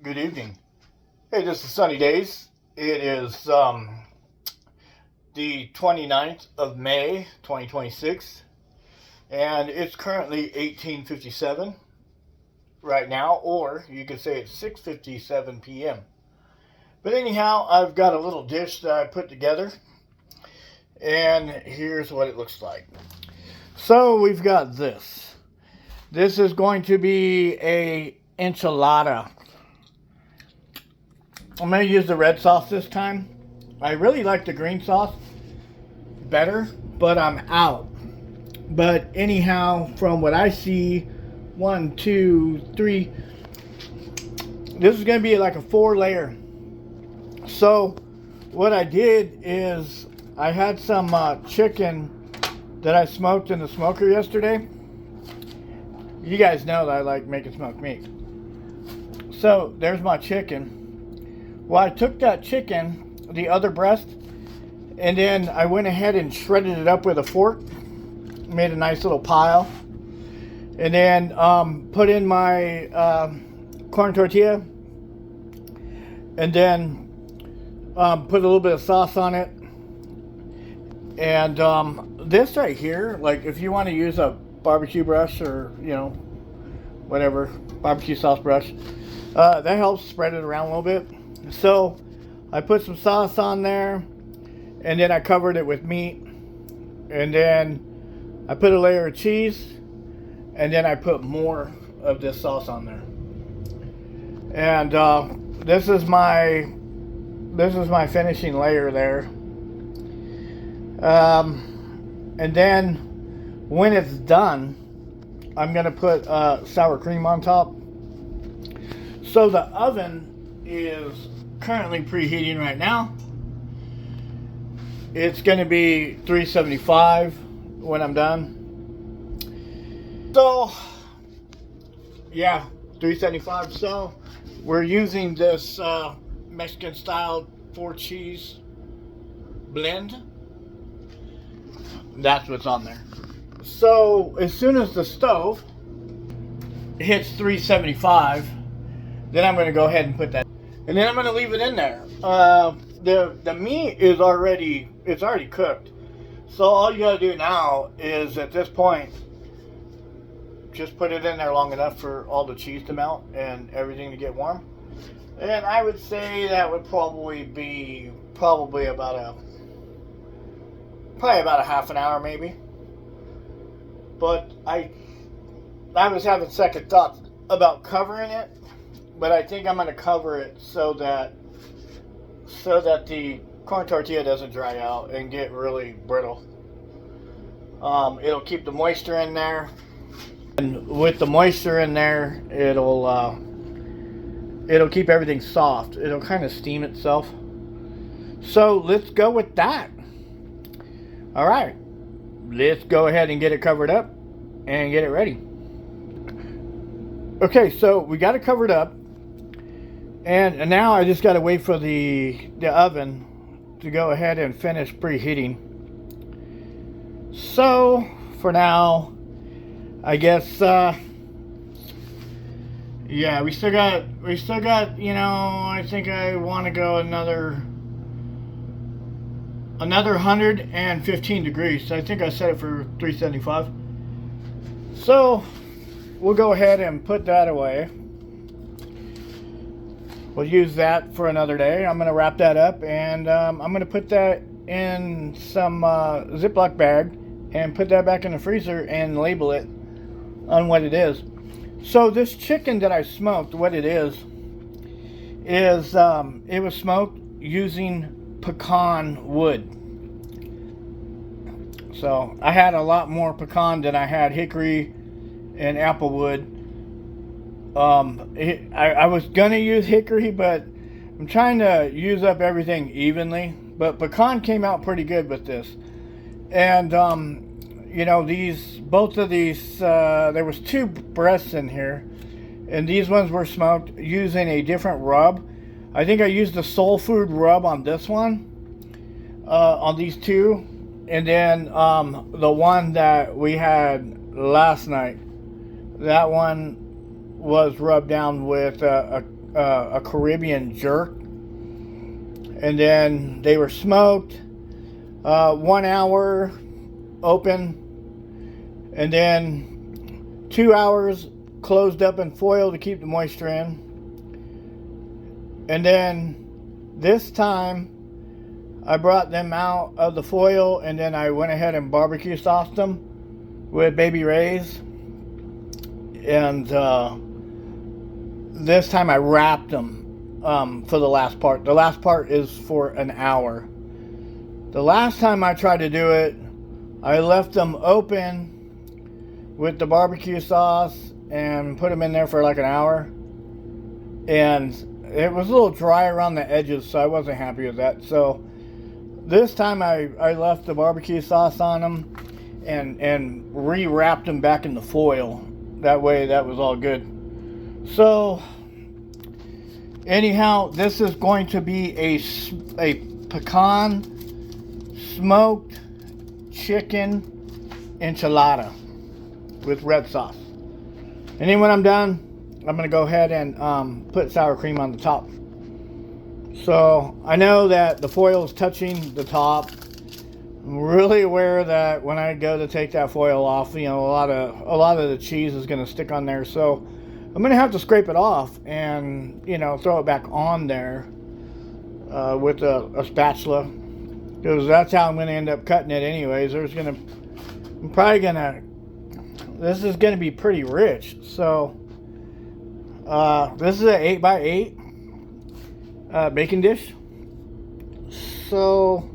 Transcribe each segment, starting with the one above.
Good evening. Hey, this is Sunny Days. It is the 29th of May, 2026, and it's currently 18:57 right now, or you could say it's 6:57 p.m. But anyhow, I've got a little dish that I put together, and here's what it looks like. So we've got this. This is going to be a enchilada. I'm going to use the red sauce this time. I really like the green sauce better, but I'm out. But anyhow, from what I see, 1, 2, 3, this is going to be like a 4-layer. So what I did is I had some chicken that I smoked in the smoker yesterday. You guys know that I like making smoked meat. So there's my chicken. Well, I took that chicken, the other breast, and then I went ahead and shredded it up with a fork. Made a nice little pile. And then put in my corn tortilla. And then put a little bit of sauce on it. And this right here, like if you want to use a barbecue brush or, whatever, barbecue sauce brush, that helps spread it around a little bit. So I put some sauce on there, and then I covered it with meat, and then I put a layer of cheese, and then I put more of this sauce on there. And this is my finishing layer there. And then when it's done, I'm gonna put sour cream on top. So the oven is currently preheating right now. It's going to be 375 when I'm done. So yeah, 375. So we're using this Mexican style 4-cheese blend. That's what's on there. So as soon as the stove hits 375, then I'm going to go ahead and put that. And then I'm going to leave it in there. The meat is already cooked. So all you got to do now is at this point just put it in there long enough for all the cheese to melt and everything to get warm. And I would say that would probably be about a half an hour maybe. But I was having second thoughts about covering it. But I think I'm going to cover it so that the corn tortilla doesn't dry out and get really brittle. It'll keep the moisture in there, and with the moisture in there, it'll keep everything soft. It'll kind of steam itself. So let's go with that. All right, let's go ahead and get it covered up and get it ready. Okay, so we got it covered up. And now I just got to wait for the oven to go ahead and finish preheating. So for now, I guess yeah, we still got I think I want to go another 115 degrees. I think I set it for 375. So we'll go ahead and put that away. We'll use that for another day. I'm going to wrap that up, and I'm going to put that in some Ziploc bag and put that back in the freezer and label it on what it is. So this chicken that I smoked, what it is it was smoked using pecan wood. So I had a lot more pecan than I had hickory and apple wood. I was gonna use hickory, but I'm trying to use up everything evenly. But pecan came out pretty good with this. And both of these, there was 2 breasts in here, and these ones were smoked using a different rub. I think I used the soul food rub on this one, on these 2, and then the one that we had last night, that one was rubbed down with a a Caribbean jerk. And then they were smoked, 1 hour open, and then 2 hours closed up in foil to keep the moisture in. And then this time I brought them out of the foil, and then I went ahead and barbecue sauced them with Baby Ray's. And this time I wrapped them for the last part. The last part is for an hour. The last time I tried to do it, I left them open with the barbecue sauce and put them in there for like an hour. And it was a little dry around the edges, so I wasn't happy with that. So this time I left the barbecue sauce on them and re-wrapped them back in the foil. That way that was all good. So anyhow, this is going to be a pecan smoked chicken enchilada with red sauce. And then when I'm done, I'm going to go ahead and put sour cream on the top. So I know that the foil is touching the top. I'm really aware that when I go to take that foil off, you know, a lot of the cheese is going to stick on there. So I'm going to have to scrape it off and, you know, throw it back on there with a spatula, because that's how I'm going to end up cutting it anyways. This is going to be pretty rich. So this is an 8x8 baking dish. So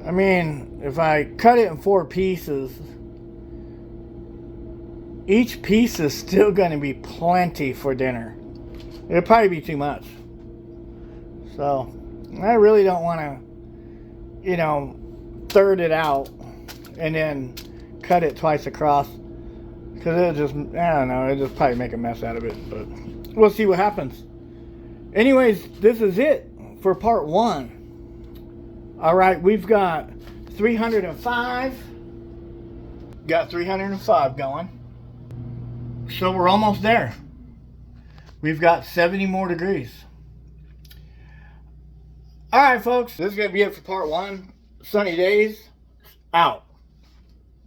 I mean, if I cut it in 4 pieces, each piece is still going to be plenty for dinner. It'll probably be too much. So I really don't want to, you know, third it out and then cut it twice across, because it'll just, I don't know, it'll just probably make a mess out of it. But we'll see what happens. Anyways, this is it for part 1. All right, we've got 305. Got 305 going. So we're almost there. We've got 70 more degrees. All right, folks, this is going to be it for part 1. Sunny days, out.